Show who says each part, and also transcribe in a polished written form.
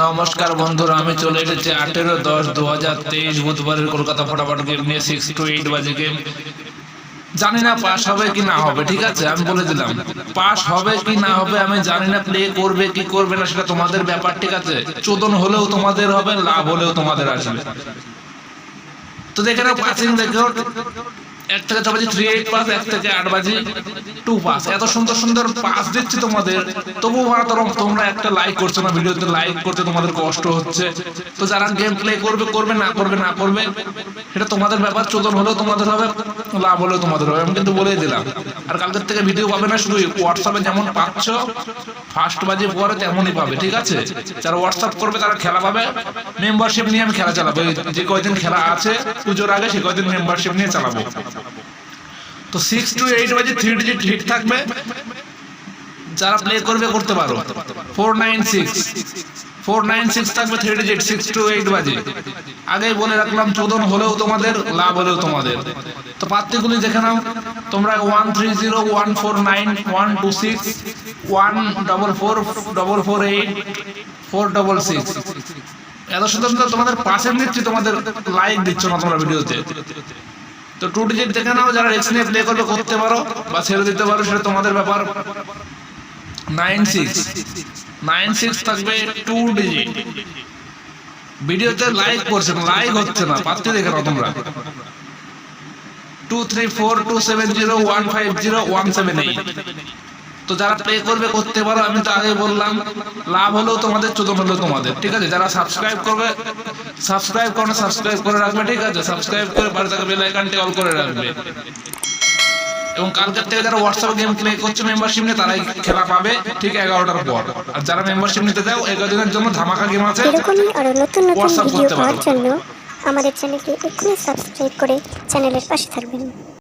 Speaker 1: নমস্কার বন্ধুরা, আমি চলে এসেছি 18/10/2023 বুধবারের কলকাতা ফটাফট গেম নিয়ে। 6 to 8 বাজে গেম। জানি না পাস হবে কি না হবে, ঠিক আছে? আমি বলে দিলাম পাস হবে কি না হবে আমি জানি না। প্লে করবে কি করবে না সেটা তোমাদের ব্যাপার, ঠিক আছে? চোদন হলেও তোমাদের হবে, লাভ হলেও তোমাদের আসবে। তো দেখে নাও পাসিং, দেখো 1 থেকে 6 বাজে 3-8 পাস, 1 থেকে 8 বাজে 2 পাস। এত সুন্দর সুন্দর পাস দিচ্ছি তোমাদের, তবু তোমরা একটা লাইক করছো না। ভিডিওতে লাইক করতে তোমাদের কষ্ট হচ্ছে। তো যারা গেম প্লে করবে করবে, না করবে না করবে, সেটা তোমাদের ব্যাপার। চোদন হলেও তোমাদের হবে, লাভ হলেও তোমাদের হবে, আমি কিন্তু বলেই দিলাম। আর কালকের থেকে ভিডিও পাবে না, শুধু হোয়াটসঅ্যাপে যেমন পাচ্ছ ফার্স্ট বাজে পরে তেমনই পাবে, ঠিক আছে? যারা হোয়াটসঅ্যাপ করবে তারা খেলা পাবে। মেম্বারশিপ নিয়ে আমি খেলা চালাবো। যে কয়দিন খেলা আছে পুজোর আগে, সে কয়দিন মেম্বারশিপ নিয়ে চালাবো। তো 6 to 8 বাজে 3 ডিজিট হিট থাকবে। যারা প্লে করবে করতে পারো। 496 থাকবে 3 ডিজিট 6 to 8 বাজে। আগেই বলে রাখলাম, চোদন হলেও তোমাদের, লাভ হলেও তোমাদের। তো পাত্রগুলি দেখে নাও তোমরা। 130 149 126 144 448 466। এত সুন্দর তোমাদের পাশে নিচ্ছি, তোমাদের লাইক দিচ্ছ না তোমরা ভিডিওতে। তো 2 ডিজিট দেখে নাও। যারা রিস্ক নিয়ে প্লে করবে করতে পারো বা ছেড়ে দিতে পারো, সেটা তোমাদের ব্যাপার। 96 থাকবে 2 ডিজিট। ভিডিওতে লাইক করছে না, লাইক হচ্ছে না, পাচ্ছি দেখে নাও তোমরা। 234 270 150 178। তো যারা প্লে করবে করতে পারো, আমি তো আগে বললাম, লাভ হলেও তোমাদের, চোদন হলেও তোমাদের, ঠিক আছে? যারা সাবস্ক্রাইব করবে, সাবস্ক্রাইব করে রাখবে, ঠিক আছে? সাবস্ক্রাইব করে পাশে থাকা বেল আইকনটি অল করে রাখবে। এবং কালকের থেকে যারা হোয়াটসঅ্যাপ গেম প্লে করছে মেম্বারশিপ নিয়ে, তারাই খেলা পাবে ঠিক 11টার পর। আর যারা মেম্বারশিপ নিতে চাও, 11 দিনের জন্য ধামাকা গেম আছে।
Speaker 2: এরকমই আরো নতুন নতুন ভিডিও পাওয়ার জন্য আমাদের চ্যানেলকে এক্ষুনি সাবস্ক্রাইব করে চ্যানেলের পাশে থাকবেন।